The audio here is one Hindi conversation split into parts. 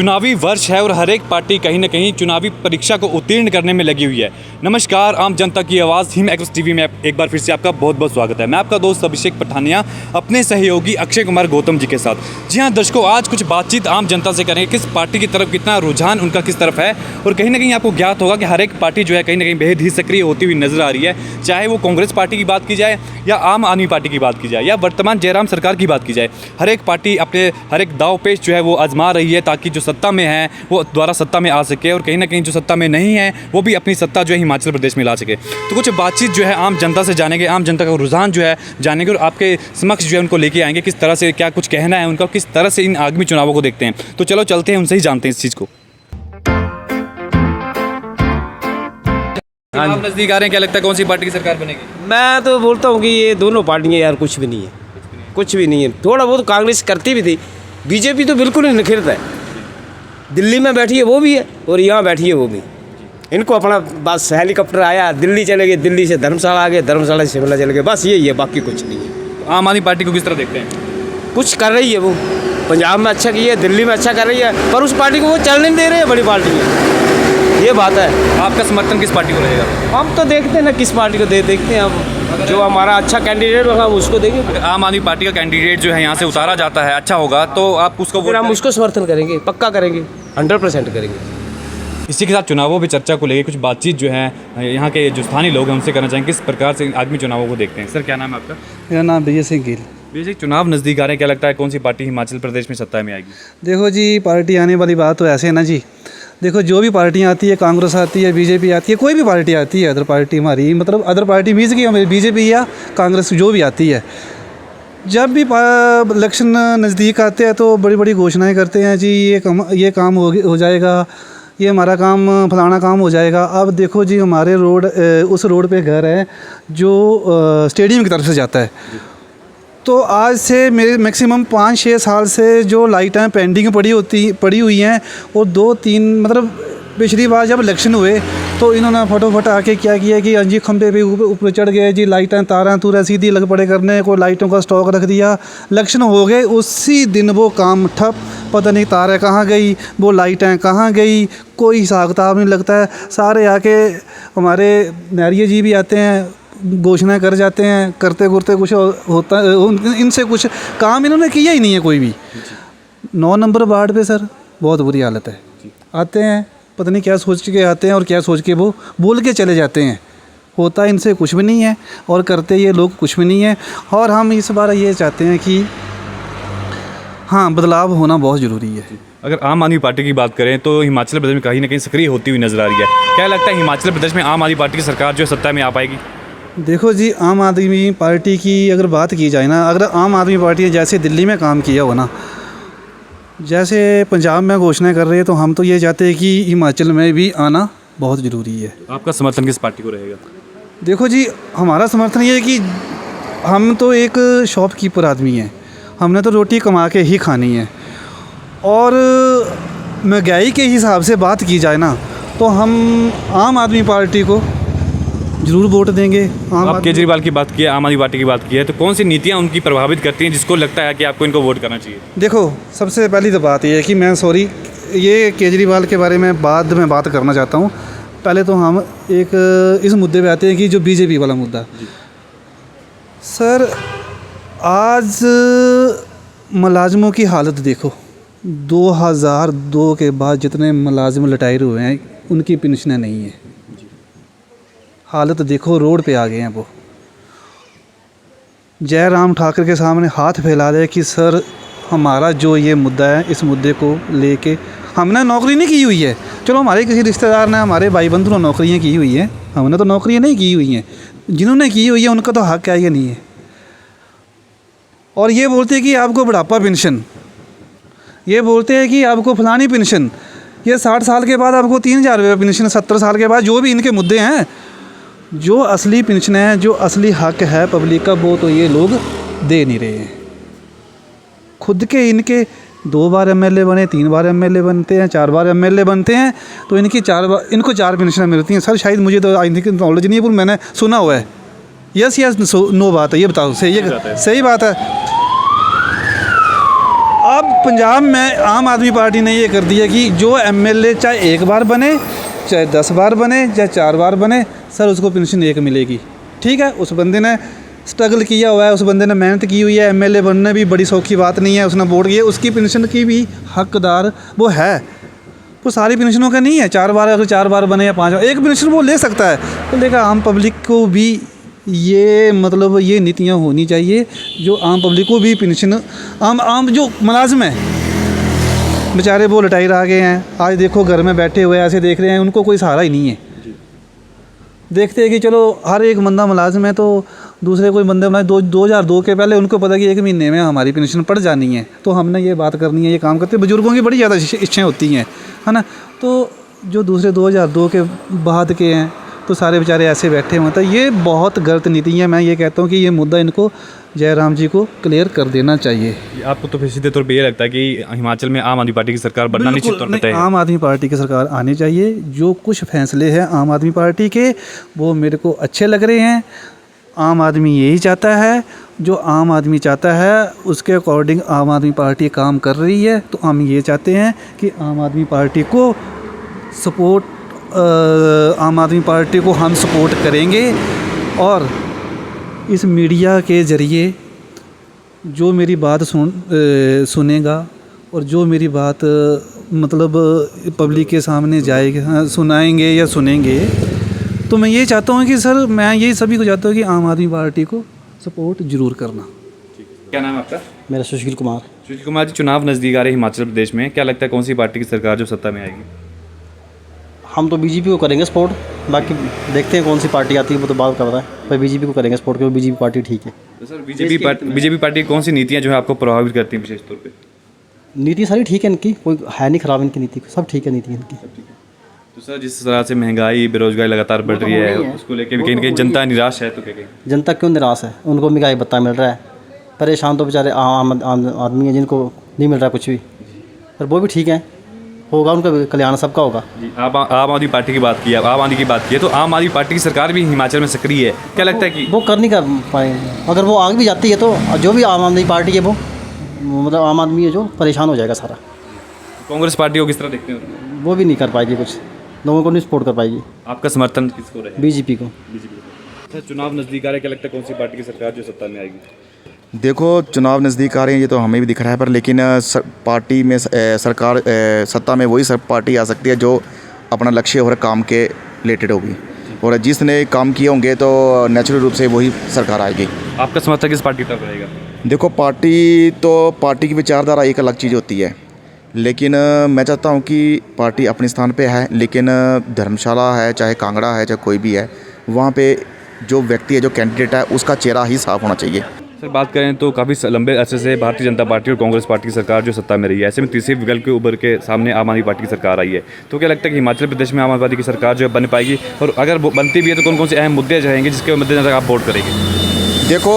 चुनावी वर्ष है और हर एक पार्टी कहीं ना कहीं चुनावी परीक्षा को उत्तीर्ण करने में लगी हुई है। नमस्कार, आम जनता की आवाज़ हिम एक्सप्रेस टीवी में एक बार फिर से आपका बहुत बहुत स्वागत है। मैं आपका दोस्त अभिषेक पठानिया अपने सहयोगी अक्षय कुमार गौतम जी के साथ। जी हाँ दर्शकों, आज कुछ बातचीत आम जनता से करेंगे, किस पार्टी की तरफ कितना रुझान उनका किस तरफ है। और कहीं ना कहीं आपको ज्ञात होगा कि हर एक पार्टी जो है कहीं ना कहीं बेहद ही सक्रिय होती हुई नजर आ रही है, चाहे वो कांग्रेस पार्टी की बात की जाए या आम आदमी पार्टी की बात की जाए या वर्तमान जयराम सरकार की बात की जाए। हर एक पार्टी अपने हर एक दाव पेच जो है वो आजमा रही है ताकि जो सत्ता में है वो दोबारा सत्ता में आ सके, और कहीं ना कहीं जो सत्ता में नहीं है वो भी अपनी सत्ता जो है हिमाचल प्रदेश में ला सके। तो कुछ बातचीत जो है आम जनता से जानेंगे, आम जनता का रुझान जो है जानेंगे और आपके समक्ष जो है उनको लेके आएंगे किस तरह से क्या कुछ कहना है उनका, किस तरह से इन आगामी चुनावों को देखते हैं। तो चलो चलते हैं, उनसे ही जानते हैं इस चीज़ को। चुनाव नजदीक आ रहे हैं, क्या लगता है कौन सी पार्टी की सरकार बनेगी? मैं तो बोलता हूँ कि ये दोनों पार्टियाँ यार कुछ भी नहीं है, कुछ भी नहीं है। थोड़ा बहुत कांग्रेस करती भी थी, बीजेपी तो बिल्कुल ही निखिरत है। दिल्ली में बैठी है वो भी है और यहाँ बैठी है वो भी। इनको अपना बस हेलीकॉप्टर आया, दिल्ली चले गए, दिल्ली से धर्मशाला आ गए, धर्मशाला से शिमला चले गए, बस यही है, बाकी कुछ नहीं है। आम आदमी पार्टी को किस तरह देखते हैं? कुछ कर रही है वो, पंजाब में अच्छा किया है, दिल्ली में अच्छा कर रही है, पर उस पार्टी को वो चलने नहीं दे रहे हैं, बड़ी पार्टी है, ये बात है। आपका समर्थन किस पार्टी को रहेगा? हम तो देखते हैं ना किस पार्टी को देखते हैं, हम जो हमारा अच्छा कैंडिडेट होगा उसको देंगे। अगर आम आदमी पार्टी का कैंडिडेट जो है यहाँ से उतारा जाता है, अच्छा होगा, तो आप उसको फिर हम उसको समर्थन करेंगे, पक्का करेंगे, 100% करेंगे। इसी के साथ चुनावों पे चर्चा को लेकर कुछ बातचीत जो है यहाँ के जो स्थानीय लोग हैं उनसे करना चाहेंगे, किस प्रकार से आगामी चुनावों को देखते हैं। सर क्या नाम है आपका? मेरा नाम विजय सिंह गिल। विजय जी, चुनाव नज़दीक आ रहे हैं, क्या लगता है कौन सी पार्टी हिमाचल प्रदेश में सत्ता में आएगी? देखो जी, पार्टी आने वाली बात तो ऐसे है ना जी। देखो जो भी पार्टियाँ आती है, कांग्रेस आती है, बीजेपी आती है, कोई भी पार्टी आती है, अदर पार्टी हमारी मतलब अदर पार्टी मीन्स की हमारी बीजेपी या कांग्रेस जो भी आती है, जब भी इलेक्शन नज़दीक आते हैं तो बड़ी बड़ी घोषणाएँ करते हैं जी, ये काम हो जाएगा, ये हमारा काम फलाना काम हो जाएगा। अब देखो जी, हमारे रोड उस रोड पे घर है जो स्टेडियम की तरफ से जाता है, तो आज से मेरे मैक्सिमम 5-6 साल से जो लाइटें पेंडिंग पड़ी हुई हैं, और 2-3 मतलब पिछली बार जब इलेक्शन हुए तो इन्होंने फटोफट आके क्या किया कि जी खंबे पे ऊपर चढ़ गए जी, लाइटें तारा सीधी लग पड़े करने को, लाइटों का स्टॉक रख दिया। इलेक्शन हो गए उसी दिन वो काम ठप, पता नहीं तारें कहाँ गई, वो लाइटें कहाँ गई, कोई हिसाब किताब नहीं लगता है। सारे आके हमारे नैरिया जी भी आते हैं, घोषणा कर जाते हैं, करते कुछ होता है, इनसे कुछ काम इन्होंने किया ही नहीं है कोई भी। 9 नंबर वार्ड पे सर बहुत बुरी हालत है, आते हैं पता नहीं क्या सोच के आते हैं और क्या सोच के वो बोल के चले जाते हैं, होता इनसे कुछ भी नहीं है और करते ये लोग कुछ भी नहीं है। और हम इस बार ये चाहते हैं कि हाँ, बदलाव होना बहुत ज़रूरी है। अगर आम आदमी पार्टी की बात करें तो हिमाचल प्रदेश में कहीं ना कहीं सक्रिय होती हुई नजर आ रही है, क्या लगता है हिमाचल प्रदेश में आम आदमी पार्टी की सरकार जो सत्ता में आ पाएगी? देखो जी, आम आदमी पार्टी की अगर बात की जाए ना, अगर आम आदमी पार्टी ने जैसे दिल्ली में काम किया हो ना, जैसे पंजाब में घोषणा कर रहे हैं, तो हम तो ये चाहते हैं कि हिमाचल में भी आना बहुत ज़रूरी है। आपका समर्थन किस पार्टी को रहेगा? देखो जी, हमारा समर्थन ये है कि हम तो एक शॉपकीपर आदमी हैं, हमने तो रोटी कमा के ही खानी है, और महंगाई के हिसाब से बात की जाए ना तो हम आम आदमी पार्टी को ज़रूर वोट देंगे। आप केजरीवाल की बात की है, आम आदमी पार्टी की बात की है, तो कौन सी नीतियां उनकी प्रभावित करती हैं जिसको लगता है कि आपको इनको वोट करना चाहिए? देखो, सबसे पहली तो बात ये है कि मैं ये केजरीवाल के बारे में बाद में बात करना चाहता हूँ। पहले तो हम एक इस मुद्दे पे आते हैं कि जो बीजेपी वाला मुद्दा। सर आज मुलाजमों की हालत देखो, 2002 के बाद जितने मुलाजिम रिटायर हुए हैं उनकी पेंशनें नहीं है, हालत देखो, रोड पे आ गए हैं वो। जयराम ठाकुर के सामने हाथ फैला रहे कि सर हमारा जो ये मुद्दा है, इस मुद्दे को लेके हमने नौकरी नहीं की हुई है। चलो हमारे किसी रिश्तेदार ने, हमारे भाई बंधु ने नौकरियाँ की हुई हैं, हमने तो नौकरियाँ नहीं की हुई हैं। जिन्होंने की हुई है उनका तो हक क्या ये नहीं है। और ये बोलते हैं कि आपको बुढ़ापा पेंशन, ये बोलते हैं कि आपको फलानी पेंशन, ये 60 साल के बाद आपको 3000 रुपये पेंशन, 70 साल के बाद, जो भी इनके मुद्दे हैं, जो असली पेंशन है, जो असली हक है पब्लिक का, वो तो ये लोग दे नहीं रहे हैं। खुद के इनके 2 बार एमएलए बने, 3 बार एमएलए बनते हैं, 4 बार एमएलए बनते हैं, तो इनको 4 पेंशन मिलती हैं। सर शायद मुझे तो आई थिंक नॉलेज नहीं है, पर मैंने सुना हुआ है। यस नो बात है, ये बताओ सही है? सही बात है। अब पंजाब में आम आदमी पार्टी ने ये कर दिया कि जो एमएलए चाहे एक बार बने, चाहे 10 बार बने, चाहे 4 बार बने, सर उसको पेंशन एक मिलेगी। ठीक है, उस बंदे ने स्ट्रगल किया हुआ है, उस बंदे ने मेहनत की हुई है, एमएलए बनना भी बड़ी सौखी बात नहीं है, उसने वोट किया, उसकी पेंशन की भी हकदार वो है। वो सारी पेंशनों का नहीं है, 4 बार अगर 4 बार बने या 5 बार, एक पेंशन वो ले सकता है। तो लेकिन आम पब्लिक को भी ये मतलब ये नीतियाँ होनी चाहिए जो आम पब्लिक को भी पेंशन, आम जो मुलाजिम है बेचारे वो रिटायर आ गए हैं, आज देखो घर में बैठे हुए ऐसे देख रहे हैं, उनको कोई सहारा ही नहीं है। देखते हैं कि चलो हर एक बंदा मुलाजिम है, तो दूसरे कोई बंदे मुलाजिम 2002 के पहले उनको पता कि 1 महीने में हमारी पेंशन पड़ जानी है, तो हमने ये बात करनी है, ये काम करते। बुजुर्गों की बड़ी ज़्यादा इच्छाएँ होती हैं, है ना। तो जो दूसरे 2002 के बाद के हैं तो सारे बेचारे ऐसे बैठे हुए हैं। तो ये बहुत गलत नीति है। मैं ये कहता हूँ कि ये मुद्दा इनको जयराम जी को क्लियर कर देना चाहिए। आपको तो फिर सीधे तौर पे ये लगता है कि हिमाचल में आम आदमी पार्टी की सरकार बनना निश्चित तौर पे तय है? आम आदमी पार्टी की सरकार आनी चाहिए। जो कुछ फैसले हैं आम आदमी पार्टी के वो मेरे को अच्छे लग रहे हैं। आम आदमी यही चाहता है, जो आम आदमी चाहता है उसके अकॉर्डिंग आम आदमी पार्टी काम कर रही है। तो हम ये चाहते हैं कि आम आदमी पार्टी को सपोर्ट, आम आदमी पार्टी को हम सपोर्ट करेंगे। और इस मीडिया के ज़रिए जो मेरी बात सुनेगा और जो मेरी बात मतलब पब्लिक के सामने जाएगा, सुनाएंगे या सुनेंगे, तो मैं ये चाहता हूँ कि सर मैं यही सभी को चाहता हूँ कि आम आदमी पार्टी को सपोर्ट ज़रूर करना। क्या नाम है आपका? मेरा सुशील कुमार। सुशील कुमार जी, चुनाव नज़दीक आ रहे हैं हिमाचल प्रदेश में, क्या लगता है कौन सी पार्टी की सरकार जो सत्ता में आएगी? हम तो बीजेपी को करेंगे सपोर्ट, बाकी देखते हैं कौन सी पार्टी आती है वो तो बात कर रहा है, पर बीजेपी को करेंगे सपोर्ट क्योंकि बीजेपी पार्टी ठीक है। तो सर बीजेपी पार्टी की कौन सी नीतियाँ जो है आपको प्रभावित करती हैं विशेष तौर पे? नीति सारी ठीक है इनकी, कोई है नहीं खराब इनकी नीति, सब ठीक है नीति इनकी। तो सर जिस तरह से महंगाई बेरोजगारी लगातार बढ़ रही है, उसको लेकर भी कहीं ना कहीं जनता निराश है, तो क्या कहें? जनता क्यों निराश है? उनको महंगाई भत्ता मिल रहा है, परेशान तो बेचारे आम आदमी है जिनको नहीं मिल रहा कुछ भी, पर वो भी ठीक है, होगा उनका कल्याण सबका होगा। जी, आप आम आदमी पार्टी की बात की, आम आदमी की बात की है, तो आम आदमी पार्टी की सरकार भी हिमाचल में सक्रिय है, क्या लगता है कि वो कर नहीं कर पाएंगे? अगर वो आगे भी जाती है तो जो भी आम आदमी पार्टी है वो मतलब आम आदमी है जो परेशान हो जाएगा सारा। कांग्रेस पार्टी को किस तरह देखते हैं? वो भी नहीं कर पाएगी, कुछ लोगों को नहीं सपोर्ट कर पाएगी। आपका समर्थन किसको रहेगा? बीजेपी को। सर चुनाव नज़दीक आ रहे हैं, क्या लगता है कौन सी पार्टी की सरकार जो सत्ता में आएगी? देखो चुनाव नज़दीक आ रहे हैं, ये तो हमें भी दिख रहा है, पर लेकिन पार्टी में सरकार सत्ता में वही पार्टी आ सकती है जो अपना लक्ष्य और काम के रिलेटेड होगी, और जिसने काम किए होंगे तो नेचुरल रूप से वही सरकार आएगी। आपका समर्थन किस पार्टी की तरफ रहेगा? देखो पार्टी की विचारधारा एक अलग चीज़ होती है, लेकिन मैं चाहता हूँ कि पार्टी अपने स्थान पे है, लेकिन धर्मशाला है, चाहे कांगड़ा है, चाहे कोई भी है, वहाँ पे जो व्यक्ति है, जो कैंडिडेट है, उसका चेहरा ही साफ होना चाहिए। सर बात करें तो काफ़ी लंबे अरसे से भारतीय जनता पार्टी और कांग्रेस पार्टी की सरकार जो सत्ता में रही है, ऐसे में तीसरे विकल्प के उभर के सामने आम आदमी पार्टी की सरकार आई है, तो क्या लगता है कि हिमाचल प्रदेश में आम आदमी पार्टी की सरकार जो है बन पाएगी, और अगर वो बनती भी है तो कौन कौन से अहम मुद्दे रहेंगे जिसके मद्देनजर आप वोट करेंगे? देखो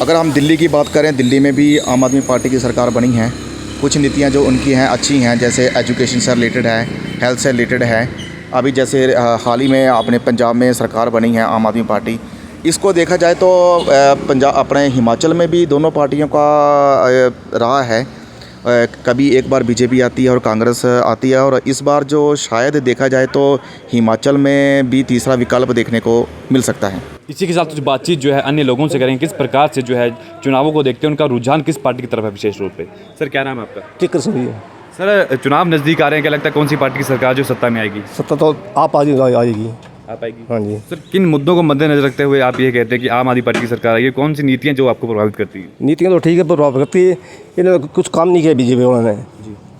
अगर हम दिल्ली की बात करें, दिल्ली में भी आम आदमी पार्टी की सरकार बनी है, कुछ नीतियाँ जो उनकी हैं अच्छी हैं, जैसे एजुकेशन से रिलेटेड है, हेल्थ से रिलेटेड है। अभी जैसे हाल ही में अपने पंजाब में सरकार बनी है आम आदमी पार्टी, इसको देखा जाए तो पंजाब अपने हिमाचल में भी दोनों पार्टियों का रहा है, कभी एक बार बीजेपी आती है और कांग्रेस आती है, और इस बार जो शायद देखा जाए तो हिमाचल में भी तीसरा विकल्प देखने को मिल सकता है। इसी के साथ कुछ बातचीत जो है अन्य लोगों से करेंगे, किस प्रकार से जो है चुनावों को देखते हैं, उनका रुझान किस पार्टी की तरफ है विशेष रूप से। सर क्या नाम है आपका? किकर सुनिए। सर चुनाव नज़दीक आ रहे हैं, क्या लगता है कौन सी पार्टी की सरकार जो सत्ता में आएगी? सत्ता तो आप आएगी। आप आएगी? हाँ जी। सर किन मुद्दों को मद्देनजर रखते हुए आप ये कहते हैं कि आम आदमी पार्टी की सरकार आएगी? कौन सी नीतियाँ जो आपको प्रभावित करती हैं? नीतियाँ तो ठीक है, प्रभाव करती है, इन्होंने कुछ काम नहीं किया बीजेपी वालों ने।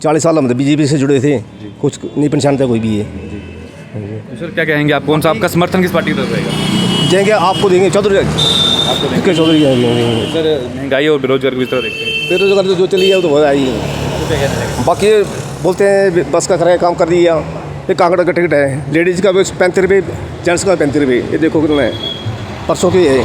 40 साल हम बीजेपी से जुड़े थे, कुछ नहीं पहचानता कोई भी है। तो सर क्या कहेंगे आप, कौन सा आपका समर्थन किस पार्टी की तरफ रहेगा? देंगे आपको, देंगे चौधरी, आपको देंगे चौधरी देंगे। सर महंगाई और बेरोजगारी को किस तरह देखते हैं? बेरोजगारी जो चली है वो तो बहुत आई है। बाकी बोलते हैं बस का किराया काम कर दिया, ये कांगड़ा का टिकट है, लेडीज़ का 35 रुपये, जेंट्स का 35 रुपये, ये देखो कितना है, परसों की है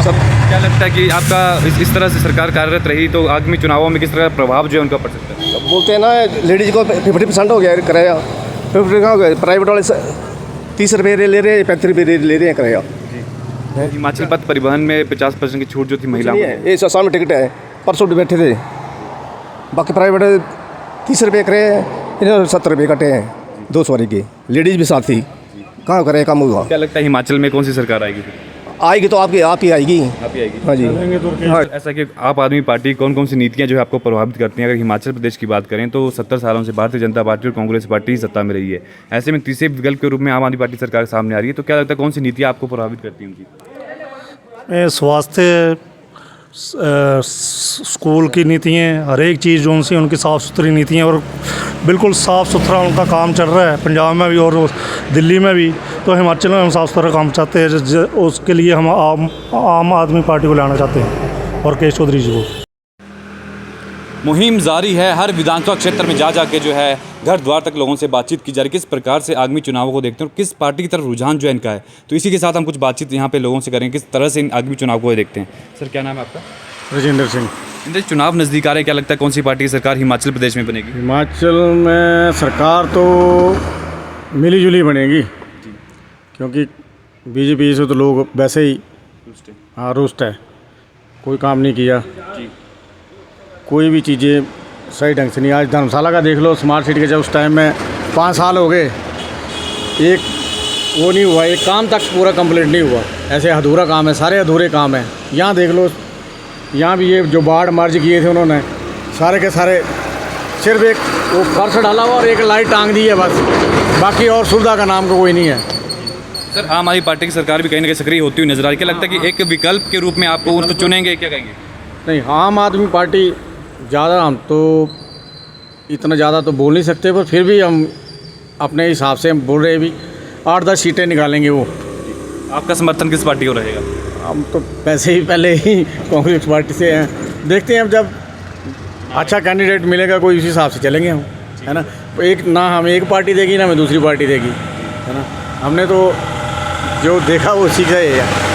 सब। क्या लगता है कि आपका इस तरह से सरकार कार्यरत रही तो आगामी चुनावों में किस तरह का प्रभाव जो है उनका पड़ सकता है? बोलते हैं ना लेडीज़ को 50% हो गया किराया, 50% हो गया, प्राइवेट वाले 30 रुपये ले रहे हैं, 35 रुपये ले रहे हैं किराया। हिमाचल पथ परिवहन में 50% की छूट जो थी महिलाओं नहीं को, है, ये सस्ता में टिकट है, परसों बैठे थे। बाकी प्राइवेट 30 रुपये करे हैं, इन्होंने 70 रुपये कटे हैं 2 सवारी के, लेडीज़ भी साथ थी। कहाँ करे काम हुआ? क्या लगता है हिमाचल में कौन सी सरकार आएगी फिर? आएगी तो आप ही आएगी। आप ही आएगी। हाँ जी। हाँ। ऐसा कि आप आदमी पार्टी कौन कौन सी नीतियां जो है आपको प्रभावित करती हैं? अगर हिमाचल प्रदेश की बात करें तो 70 सालों से भारतीय जनता पार्टी और कांग्रेस पार्टी ही सत्ता में रही है। ऐसे में तीसरे विकल्प के रूप में आम आदमी पार्टी सरकार सामने आ रही है, तो क्या लगता है कौन सी नीतियां आपको प्रभावित करती हैं उनकी? स्वास्थ्य, स्कूल की नीतियाँ, हर एक चीज़ जो उनसे उनकी साफ़ सुथरी नीतियाँ, और बिल्कुल साफ़ सुथरा उनका काम चल रहा है पंजाब में भी और दिल्ली में भी। तो हिमाचल में हम साफ़ सुथरा काम चाहते हैं, उसके लिए हम आम आदमी पार्टी को लाना चाहते हैं और के चौधरी जी को। मुहिम जारी है, हर विधानसभा क्षेत्र में जा के जो है घर द्वार तक लोगों से बातचीत की जा रही है, किस प्रकार से आगामी चुनावों को देखते हैं और किस पार्टी की तरफ रुझान जो है इनका है। तो इसी के साथ हम कुछ बातचीत यहाँ पे लोगों से करेंगे, किस तरह से इन आगामी चुनाव को देखते हैं। सर क्या नाम है आपका? राजेंद्र सिंह। इनके चुनाव नज़दीक आ रहे हैं, क्या लगता है कौन सी पार्टी की सरकार हिमाचल प्रदेश में बनेगी? हिमाचल में सरकार तो मिली जुली बनेगी, क्योंकि बीजेपी से तो लोग वैसे ही रुष्ट है, कोई काम नहीं किया, कोई भी चीज़ें सही ढंग से नहीं। आज धर्मशाला का देख लो, स्मार्ट सिटी के जब उस टाइम में 5 साल हो गए, एक वो नहीं हुआ, एक काम तक पूरा कंप्लीट नहीं हुआ। ऐसे अधूरा काम है, सारे अधूरे काम हैं। यहाँ देख लो, यहाँ भी ये जो बाढ़ मर्ज किए थे उन्होंने, सारे के सारे सिर्फ एक वो फर्श डाला हुआ और एक लाइट टांग दी है बस, बाकी और सुविधा का नाम का कोई नहीं है। सर आम आदमी पार्टी की सरकार भी कहीं ना कहीं सक्रिय होती हुई नजर आ रही है, क्या लगता है कि एक विकल्प के रूप में आपको उनको चुनेंगे, क्या कहेंगे? नहीं, आम आदमी पार्टी ज़्यादा, हम तो इतना ज़्यादा तो बोल नहीं सकते, पर फिर भी हम अपने हिसाब से हम बोल रहे हैं, भी 8-10 सीटें निकालेंगे वो। आपका समर्थन किस पार्टी को रहेगा? हम तो पैसे ही पहले ही कांग्रेस पार्टी से हैं, देखते हैं अब जब अच्छा कैंडिडेट मिलेगा कोई, उसी हिसाब से चलेंगे हम, है ना। एक ना हमें एक पार्टी देगी ना हमें दूसरी पार्टी देगी, है ना। हमने तो जो देखा वो सीखा है।